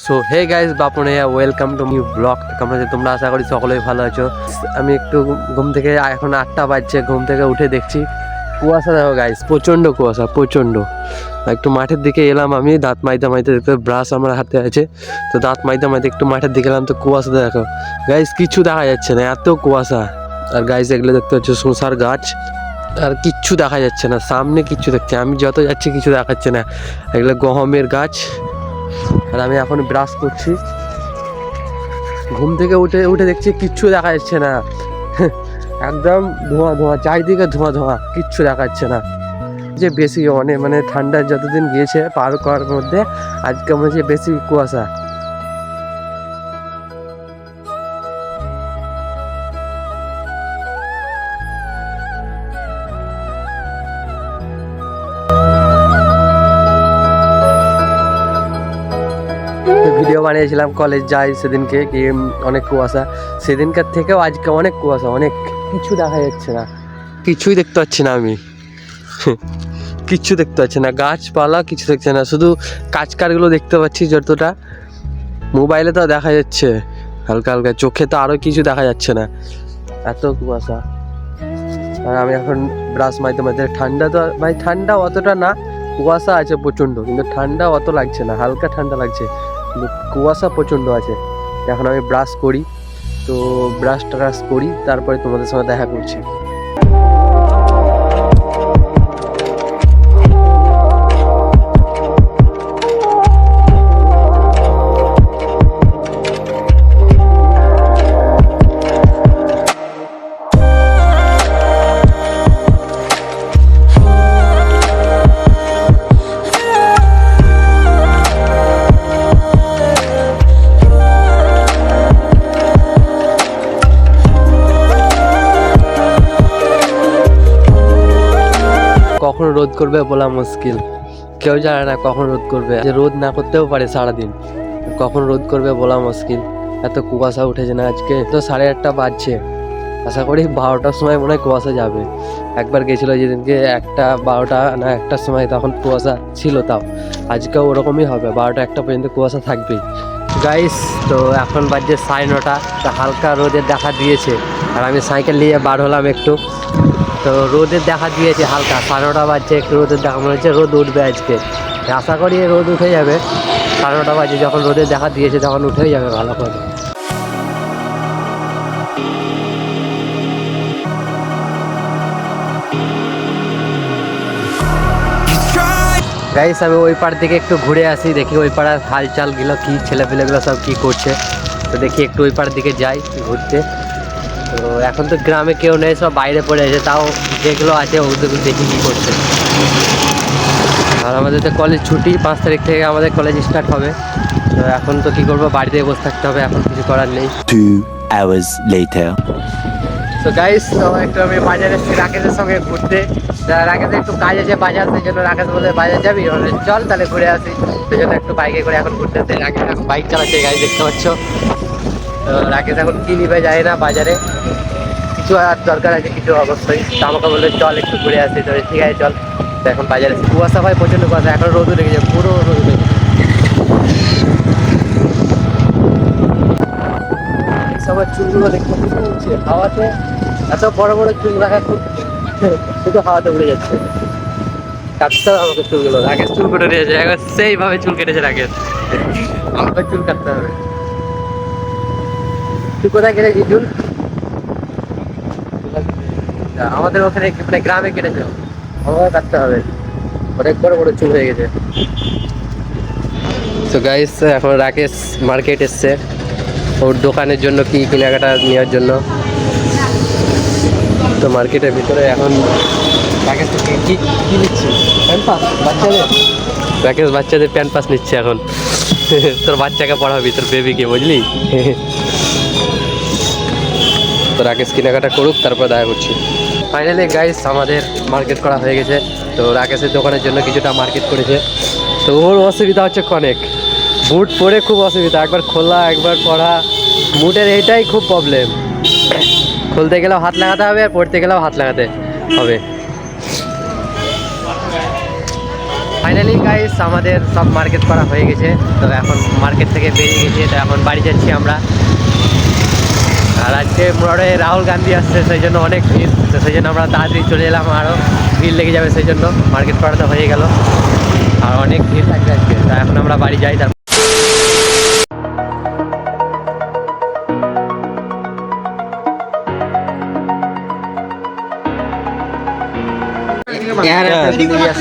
So hey guys বাপনে welcome to new blog. তোমরা আশা করি সকলেই ভালো আছো। আমি একটু ঘুম থেকে এখন 8টা বাজছে, ঘুম থেকে উঠে দেখছি কুয়াশা। দেখো গাইস, প্রচণ্ড কুয়াশা, প্রচণ্ড। একটু মাঠের দিকে এলাম, আমি দাঁত মাইতে মাইতে, দেখতে ব্রাশ আমার হাতে আছে, তো দাঁত মাইতে মাইতে একটু মাঠের দিকে এলাম, তো কুয়াশা দেখো গাইস, কিছু দেখা যাচ্ছে না, এত কুয়াশা। আর গাইস এগুলো দেখতে হচ্ছে শসার গাছ, আর কিচ্ছু দেখা যাচ্ছে না, সামনে কিচ্ছু দেখছে, আমি যত যাচ্ছি কিছু দেখাচ্ছে না। এগুলো গহমের গাছ। আর আমি এখন ব্রাশ করছি, ঘুম থেকে উঠে উঠে দেখছি কিচ্ছু দেখা যাচ্ছে না, একদম ধোঁয়া ধোঁয়া, চারিদিকে ধোঁয়া ধোঁয়া, কিচ্ছু দেখা যাচ্ছে না। যে বেশি অনেক মানে ঠান্ডা যতদিন গিয়েছে পার করার মধ্যে আজকে মনে হচ্ছে বেশি কুয়াশা। ভিডিও বানিয়েছিলাম কলেজ যাই সেদিনকে, কি অনেক কুয়াশা, সেদিনকার থেকেও আজকে অনেক কুয়াশা, অনেক কিছু দেখা যাচ্ছে না, কিছুই দেখতে পাচ্ছি না আমি, কিচ্ছু দেখতে পাচ্ছি না, গাছপালা কিছু দেখছে না, শুধু কাজকারগুলো দেখতে পাচ্ছি যতটা, মোবাইলে তো দেখা যাচ্ছে হালকা হালকা, চোখে তো আরও কিছু দেখা যাচ্ছে না, এত কুয়াশা। আর আমি এখন ব্রাশ মাইতে মাইতে, ঠান্ডা তো ভাই ঠান্ডা অতটা না, কুয়াশা আছে প্রচণ্ড, কিন্তু ঠান্ডা অত লাগছে না, হালকা ঠান্ডা লাগছে, কিন্তু কুয়াশা প্রচণ্ড আছে। এখন আমি ব্রাশ করি, তো ব্রাশ ট্রাশ করি, তারপরে তোমাদের সঙ্গে দেখা করছি। কখন রোদ করবে বলা মুশকিল, কেউ জানে না কখন রোদ করবে, যে রোদ না করতেও পারে সারাদিন, কখন রোদ করবে বলা মুশকিল। এত কুয়াশা উঠেছে না আজকে, তো 8:30 বাজছে, আশা করি 12টার সময় মনে হয় কুয়াশা যাবে। একবার গেছিলো যেদিনকে 12টা না 1টার সময়, তখন কুয়াশা ছিল, তাও আজকেও ওরকমই হবে, 12টা 1টা পর্যন্ত কুয়াশা থাকবেই গাইস। তো এখন বাজছে 9:30, তো হালকা রোদের দেখা দিয়েছে, আর আমি সাইকেল নিয়ে বার হলাম একটু, তো রোদের দেখা দিয়েছে হালকা, 9:30 বাজছে, একটু রোদের দেখা, মনে হচ্ছে রোদ উঠবে আজকে, আশা করি রোদ উঠে যাবে। 9:30 বাজে যখন রোদের দেখা দিয়েছে তখন উঠেই যাবে ভালো করে। গাইস আমি ওই পাড় দিকে একটু ঘুরে আসি, দেখি ওই পাড়ার হালচালগুলো কী, ছেলেপেলেগুলো সব কী করছে, তো দেখি একটু ওই পাড় দিকে যাই ঘুরতে। তো এখন তো গ্রামে কেউ নেই, সব বাইরে পড়ে আছে, তাও যেগুলো আছে ওদের দেখি কী করছে। আর আমাদের তো কলেজ ছুটি, 5 তারিখ থেকে আমাদের কলেজ স্টার্ট হবে, তো এখন তো কী করবো, বাড়িতে বসে থাকতে হবে, এখন কিছু করার নেই। 2 hours later. তো গাইস তো একটু আমি বাজারে এসেছি রাকেশের সঙ্গে ঘুরতে, রাকেশের একটু কাজ আছে বাজার, সেই জন্য রাকেশ বলে বাজার যাবি, চল তাহলে ঘুরে আসি, সেই জন্য একটু বাইকে করে এখন ঘুরতে আসছি। রাকেশ এখন বাইক চালাচ্ছে গাড়ি, দেখতে পাচ্ছ। তো রাকেশ এখন কি নিবে যায় না, বাজারে কিছু আর দরকার আছে কিছু অবশ্যই, তো আমাকে বললে চল একটু ঘুরে আসি, তো ঠিক আছে চল। তো এখন বাজারে কুয়াশা হয়, প্রচণ্ড কুয়াশা, এখন রোদ উঠে গেছে, পুরো রোদ উঠে গেছে। সবার চুলগুলো দেখতে হচ্ছে হাওয়াতে, এত বড় বড় চুল রাখা খুব, শুধু হাওয়াতে উড়ে যাচ্ছে। কাটতে হবে আমাকে চুলগুলো, রাকেশ চুল কেটে নিয়েছে, একবার সেইভাবে চুল কেটেছে রাকেশ, আমাকে চুল কাটতে হবে। তুই কোথায় কেটেছি চুল? আমাদের ওখানে মানে গ্রামে কেটেছে, আমাকে কাটতে হবে, অনেক বড় বড় চুল হয়ে গেছে। তো গাইস এখন রাকেশ মার্কেট এসছে ওর দোকানের জন্য কি কেনাকাটা নেওয়ার জন্য, তো মার্কেটের ভিতরে এখন রাকেশ কি কি নিচ্ছি, প্যান্ট পাস বাচ্চাদের, রাকেশ বাচ্চাদের প্যান্ট পাস নিচ্ছে এখন, তোর বাচ্চাকে পড়াবি, তোর বেবিকে, বুঝলি। তো রাকেশ কেনাকাটা করুক, তারপর দেখা করছি। ফাইনালি গাইস আমাদের মার্কেট করা হয়ে গেছে, তো রাকেশের দোকানের জন্য কিছুটা মার্কেট করেছে, তো ওর অসুবিধা হচ্ছে অনেক, বুট পরে খুব অসুবিধা, একবার খোলা একবার পরা, বুটের এইটাই খুব প্রবলেম, খুলতে গেলেও হাত লাগাতে হবে আর পড়তে গেলেও হাত লাগাতে হবে। ফাইনালি গাইস আমাদের সব মার্কেট করা হয়ে গেছে। তো এখন মার্কেট থেকে বেরিয়ে গেছে, তো এখন বাড়ি যাচ্ছি আমরা। আর আজকে মোড়ে রাহুল গান্ধী আসছে, সেই জন্য অনেক ভিড়, তো সেই জন্য আমরা তাড়াতাড়ি চলে এলাম, আরও ভিড় লেগে যাবে সেই জন্য মার্কেট করা তো হয়ে গেল, আর অনেক ভিড় থাকবে আজকে। তা এখন আমরা বাড়ি যাই। তারপর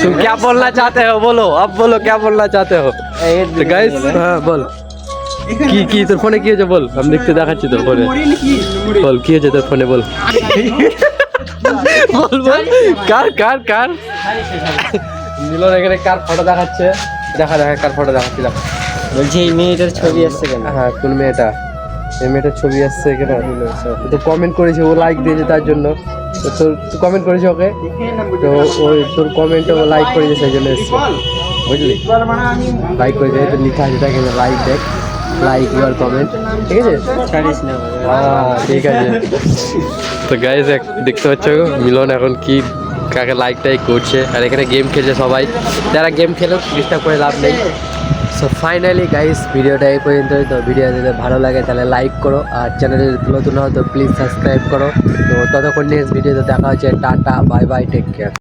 तुम क्या बोलना चाहते हो, बोलो अब बोलो क्या बोलना चाहते हो। तो गाइस हाँ बोल কি তোর ফোনে কি হয়েছে বল, আমি দেখতে দেখাচ্ছি তোর ফোনে। বল কি হয়েছে তোর ফোনে, বল বল বল কার কার কার মিলন এখানে কার ফটো দেখাচ্ছে, দেখা কার ফটো দেখাচ্ছিলাম। বলছি এই মেয়েটার ছবি আসছে কেন? হ্যাঁ কোন মেয়েটা, এই মেয়েটার ছবি আসছে এখানে। তো কমেন্ট করেছে, ও লাইক দিয়েছে তার জন্য। তো তোর কমেন্ট করেছে ওকে, তো ওই তোর কমেন্ট ও লাইক করেছে সেই জন্য এসছে, বুঝলি? লাইক করেছে, তো লেখা আছে তাকে লাইক দেখ, লাইক ইউর কমেন্ট, ঠিক আছে? ছাড়িস না ঠিক আছে। তো গাইস দেখতে পাচ্ছ মিলন এখন কি কাকে লাইক টাইক করছে, আর এখানে গেম খেলছে সবাই। যারা গেম খেলে ডিস্টার্ব করে লাভ নেই। সো ফাইনালি গাইস ভিডিওটা এই পর্যন্তই। তো ভিডিও যদি ভালো লাগে তাহলে লাইক করো, আর চ্যানেলে নতুন হও তো প্লিজ সাবস্ক্রাইব করো। তো ততক্ষণ নেক্সট ভিডিওতে দেখা হচ্ছে। Tata bye bye, take care.